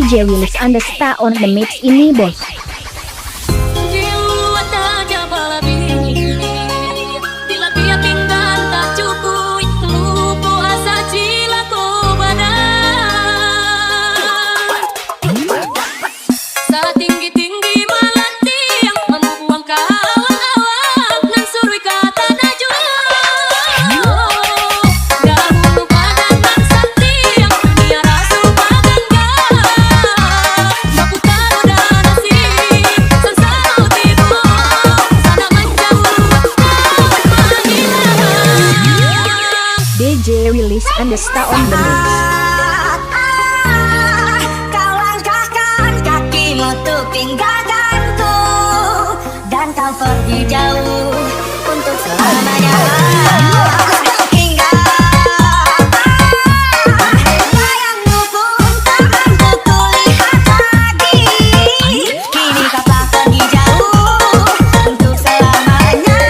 DJ Willis Andesta on the mix ini bos. Satinggi tinggi Malanting membuang kawan-kawan nan surui kata najwa. Dahulu badan nan sakti yang dunia rasu bangga. Baku tahu dan nasi sensau tibu sana menjauh kawan menghilang. DJ Willis Andesta on the mix. Tinggalkanku dan kau pergi jauh untuk selamanya. Hingga bayangmu pun tak mampu kulihat lagi. Kini kau telah pergi jauh untuk selamanya.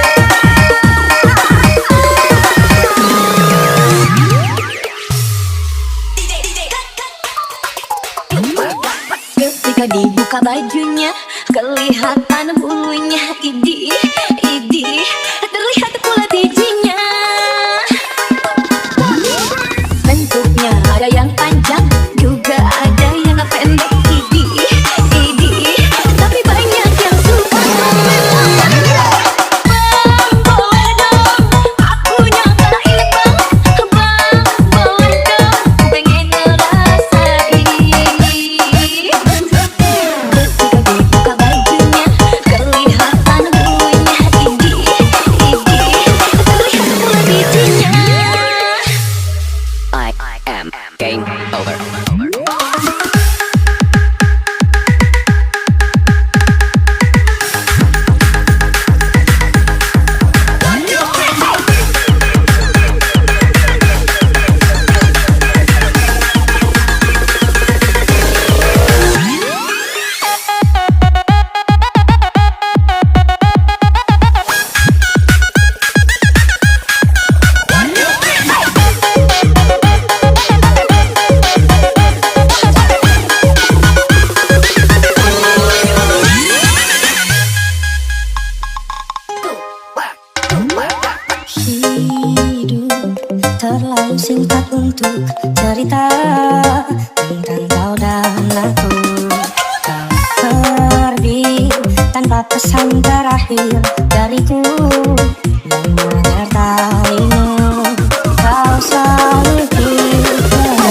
Ketika dibuka bajunya, kelihatan bulunya, idi, terlihat pula bijinya. Bentuknya ada yang panjang, juga ada yang pendek, idi, tapi banyak yang suka. Bang, boleh dong, aku nyangka inget bang, boleh dong, pengen ngerasain. Ketika dibuka bajunya, kelihatan bulunya, idi, terlihat pula bijinya. I am game over. Hidup terlalu singkat untuk cerita tentang kau dan aku. Kau pergi tanpa pesan terakhir dariku yang menyertaimu. Kau selalu pergi jauh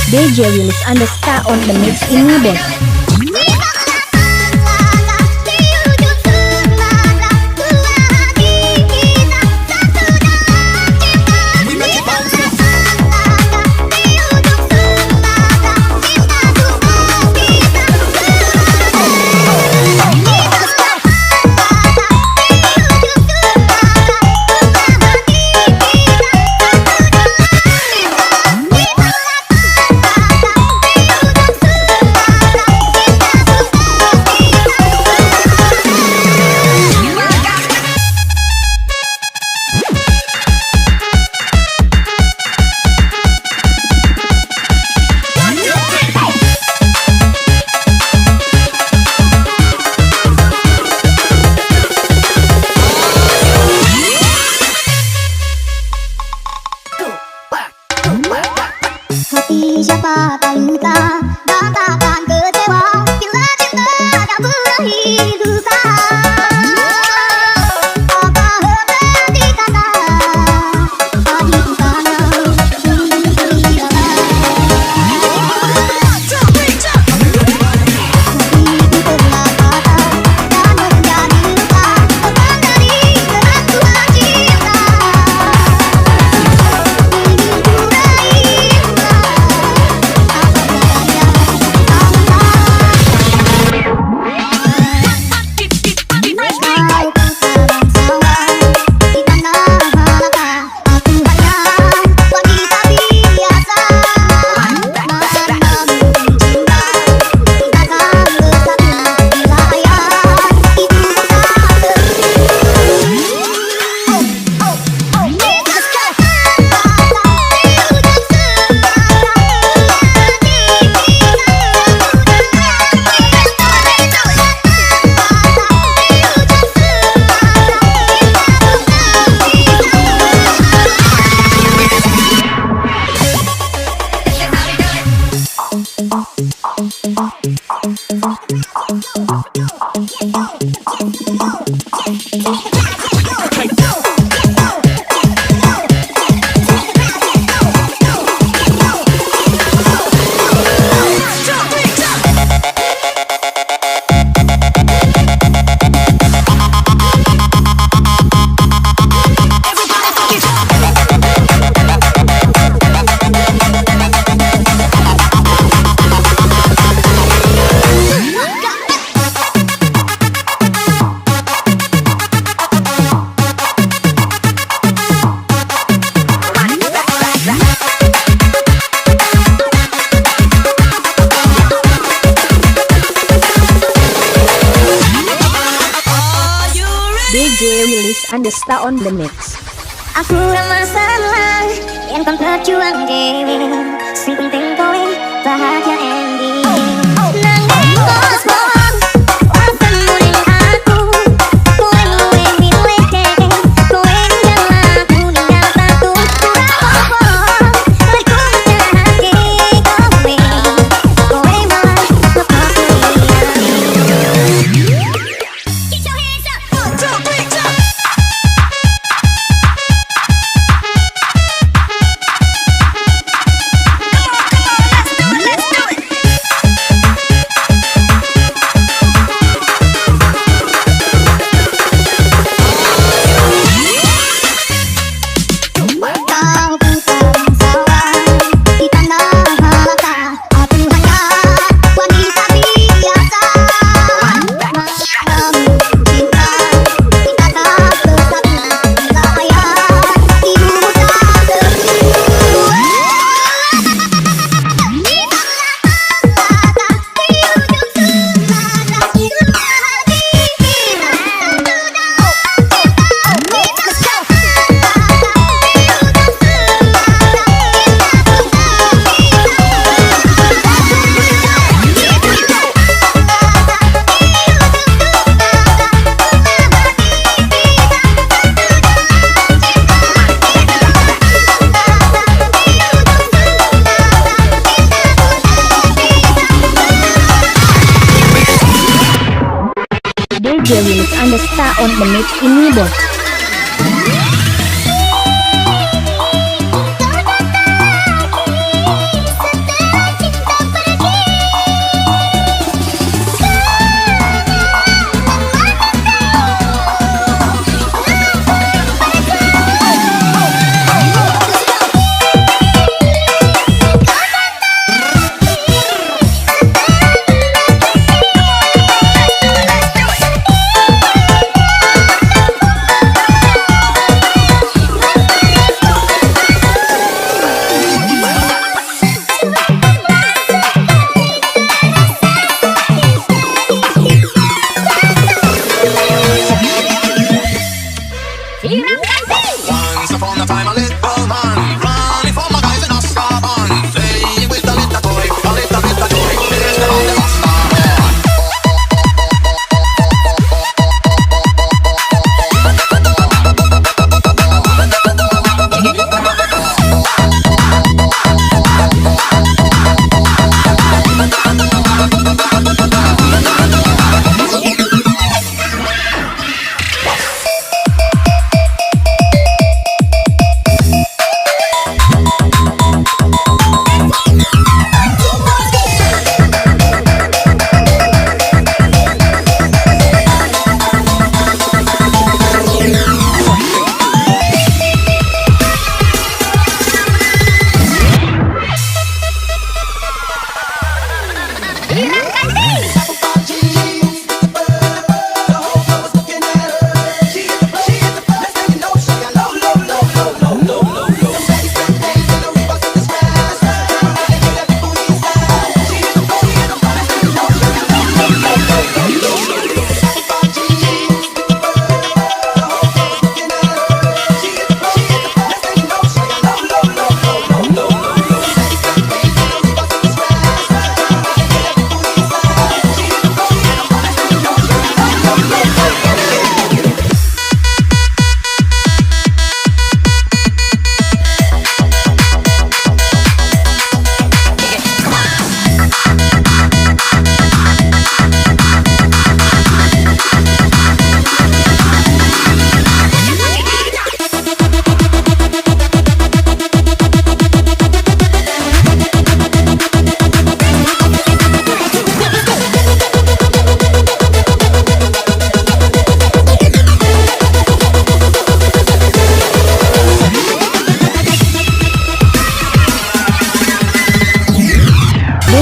DJ Willis understar on the mix ini bos. Hati siapa tak luka dan takkan kecewa bila cinta tak berakhir duka. Apa berarti kata hati bukannya berhenti. Hatiku telah patah dan menjadi luka, bukan dari keraguan cinta. DJ Willis understar on the mix. Aku ramah salah yang kau perjuang dewi, sing penting kowe bahagia ending. Nanging bos bos, akan muring aku, kowe luwe mileke, kowe yang aku ninggal batu, apa mereka menjahake kowe malah lepas dia. Get your hands up, 1, 2, 3, jump. DJ Willis understar on the mix ini bos.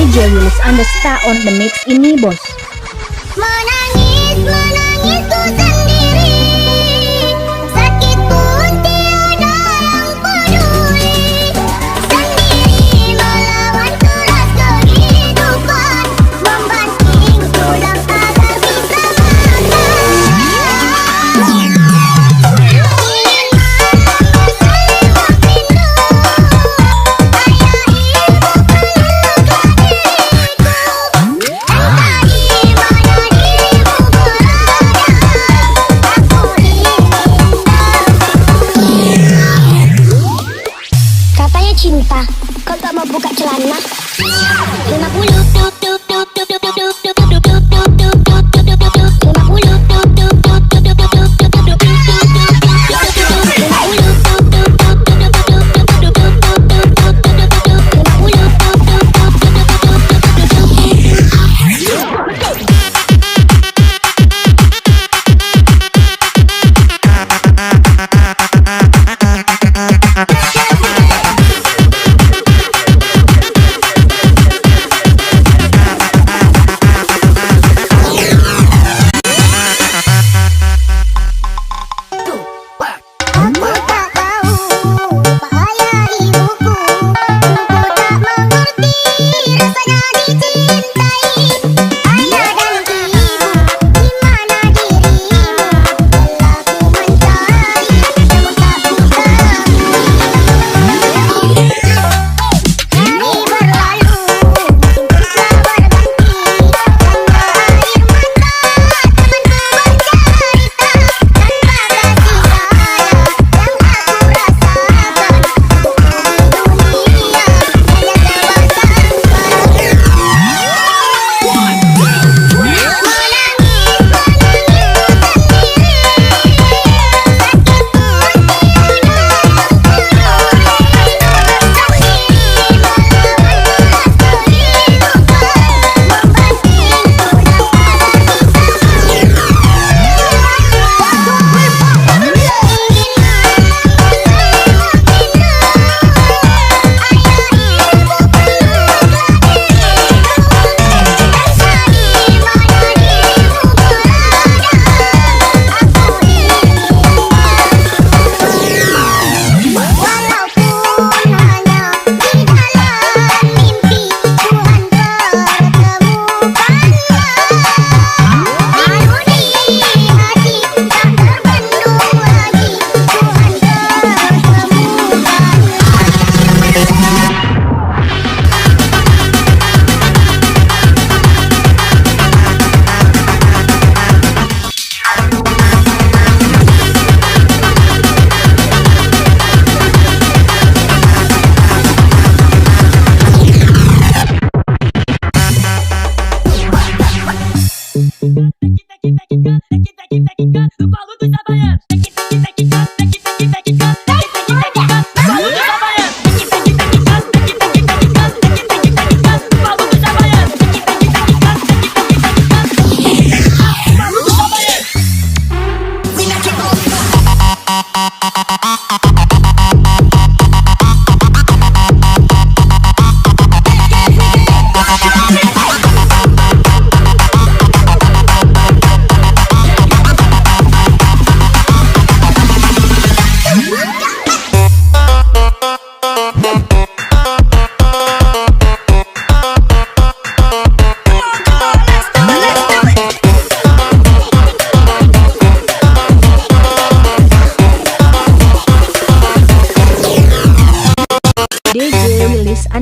DJ Willis Andesta on the mix ini bos. Menangis, menangis ku sendiri, sakit pun tiada yang peduli, sendiri melawan keras kehidupan, membanting tulang agar bisa makan.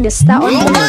Andesta on the mix.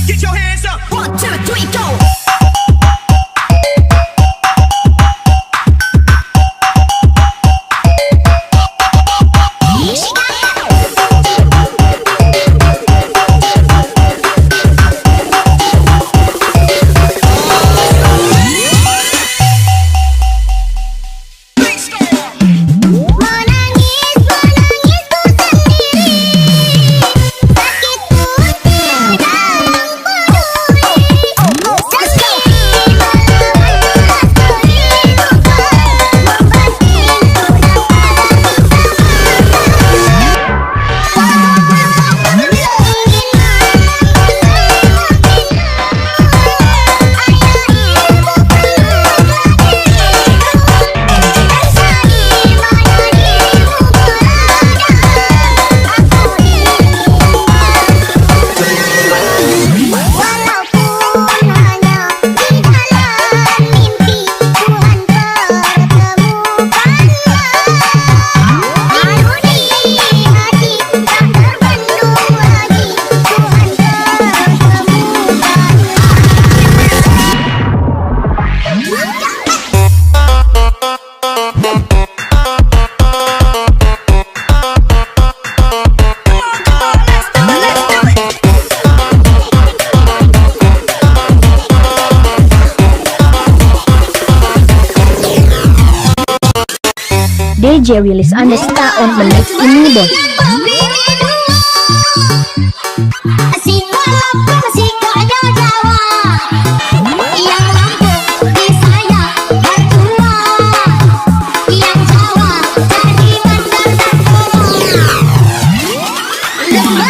Get your hands up. 1, 2, 3, go. DJ Willis Andesta on the mix ini bos. Yang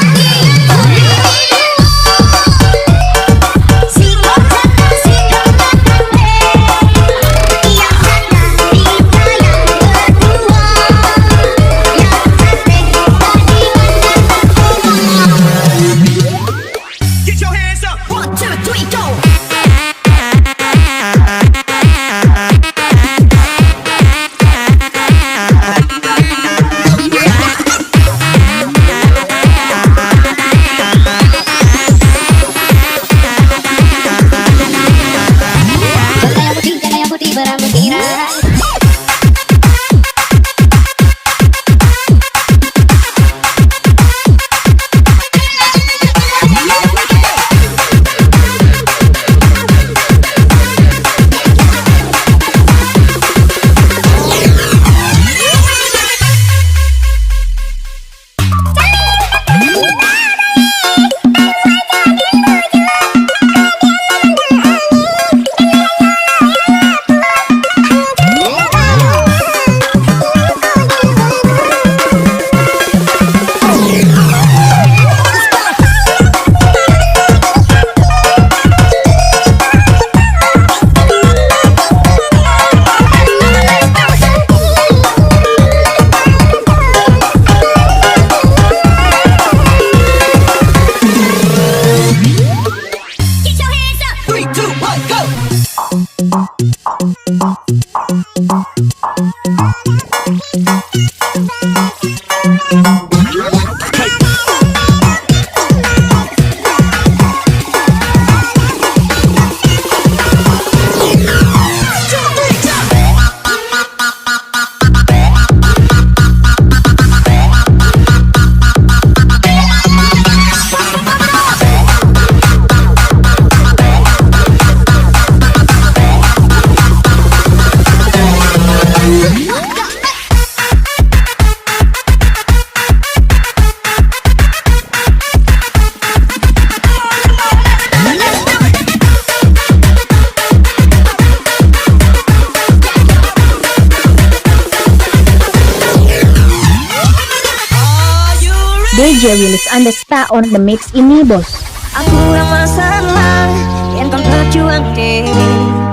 DJ Willis Andesta on the mix ini bos. Aku ramah salah yang kau berjuang deh,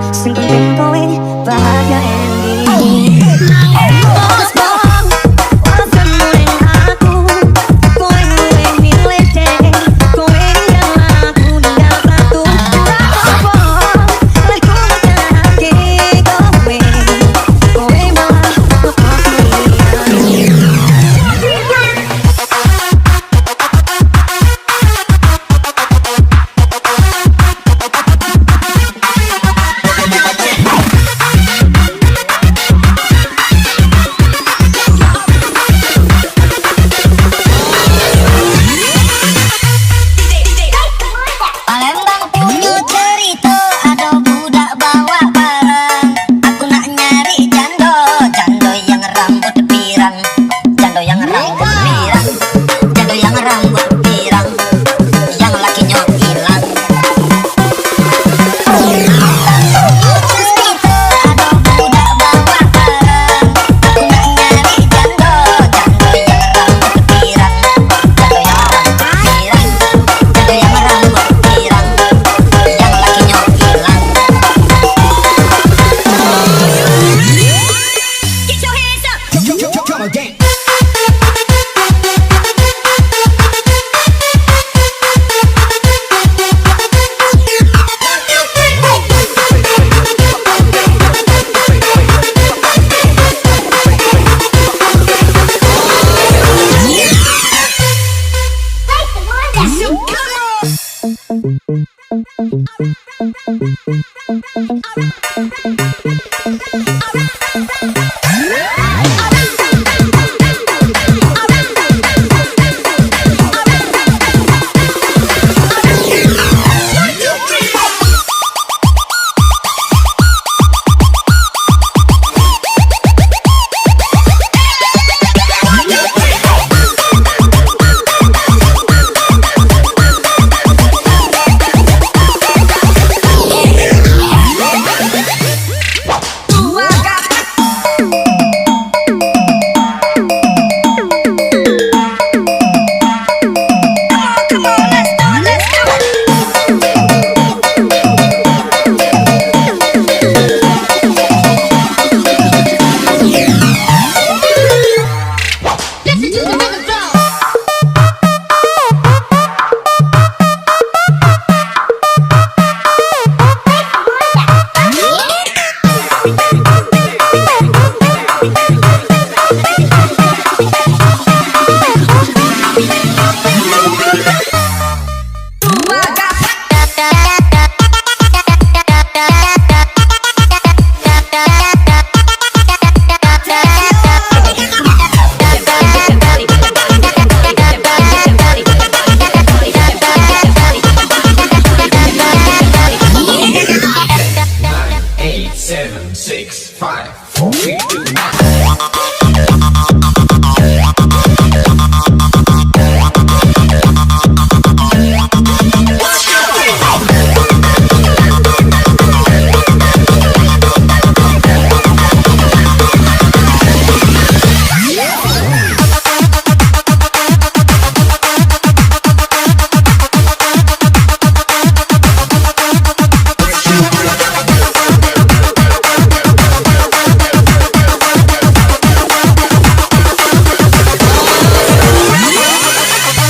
sing penting kowe bahagia ending. Bos bong, wasan mulai aku, kowe mulai milih deh, kowe yang aku tinggal satu. Bos bong, leku lagi kowe malah lepas pilihan. Palembang punya cerita, ada budak bawa barang. Aku nak nyari jando, jando yang rambut pirang, jando yang rambut pirang, jando yang rambut pirang, yang lakinya hilang. Cerita, ada budak bawa barang. Aku nak nyari jando, jando yang rambut pirang, jando yang rambut pirang, jando yang rambut pirang, yang lakinya hilang. Get your hands up. Come again.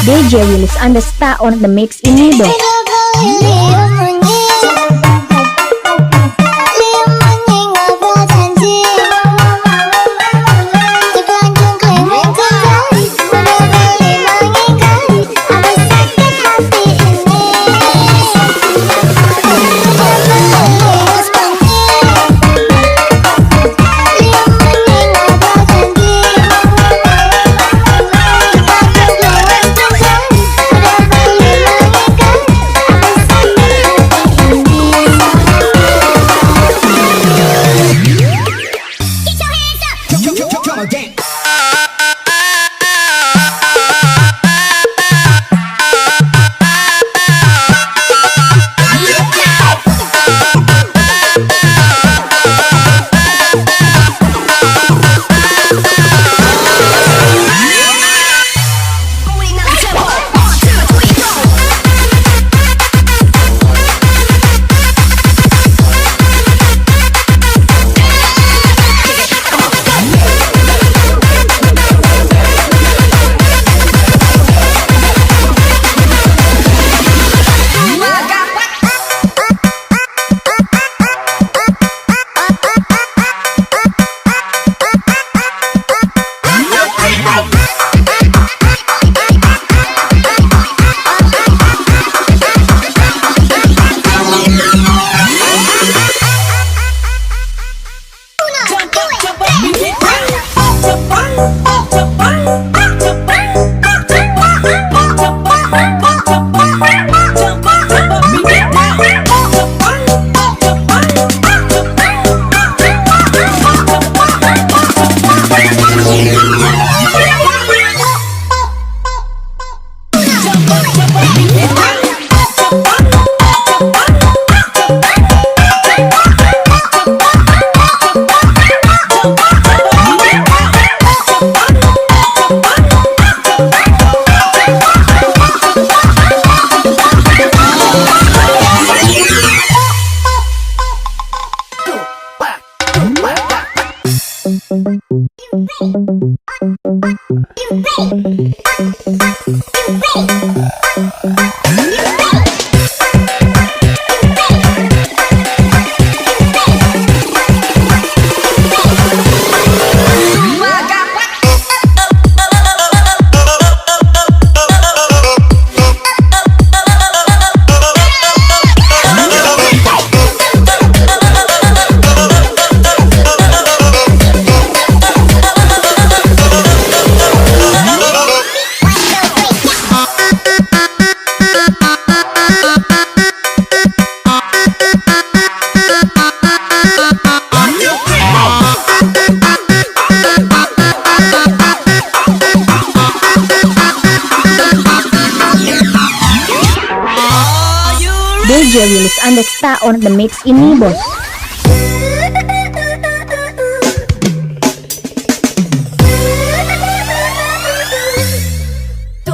DJ Willis Andesta on the mix ini bos. DJ Willis Andesta on the mix ini bos.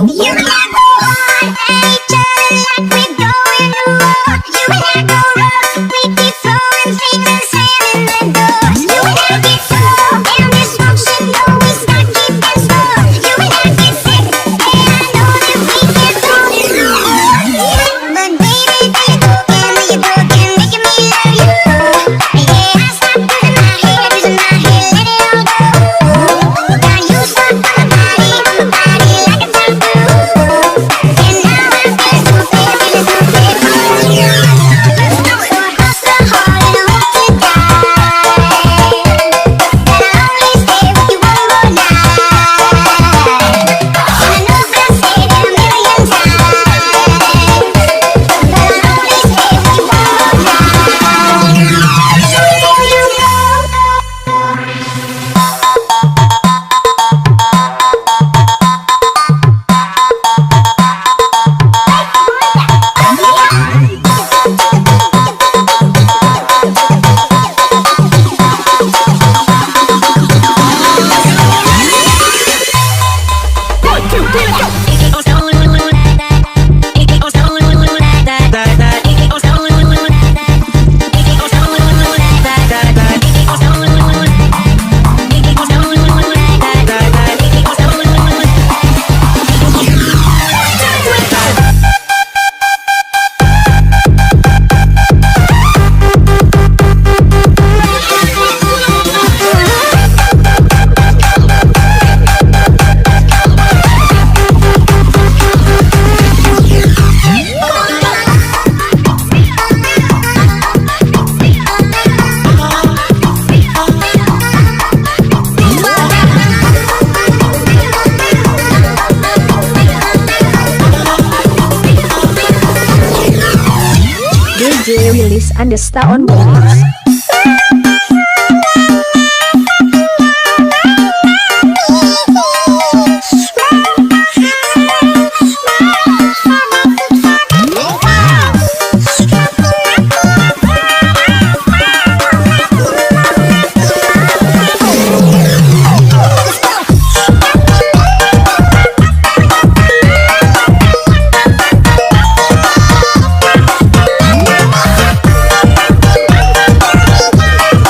You and I go on each other like we're going to war. You and I go rough, we keep throwing streets and slamming the doors. You and I get so damn dysfunction, though we start keeping score. You and I get sick, and I know that we can throw it more. But baby, you're broken, making me love you. Yeah, I stop losing my head, let it all go. Got you stuck on my body like a tattoo. And now I feel stupid, feeling stupid for you. So I cross the hall and I hope to die that I'll only stay with you one more night. And I know I've said it a million times, but I'll only stay with you one more night. DJ Willis Andesta on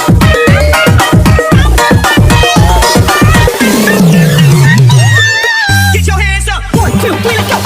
the mix. Get your hands up. 1, 2, 3, let's go.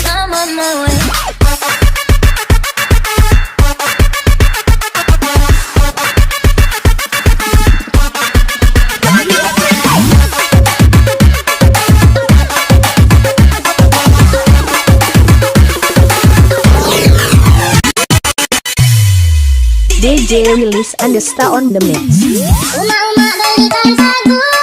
I'm on my way. DJ Willis Andesta on the mix. Uma balikan sagu.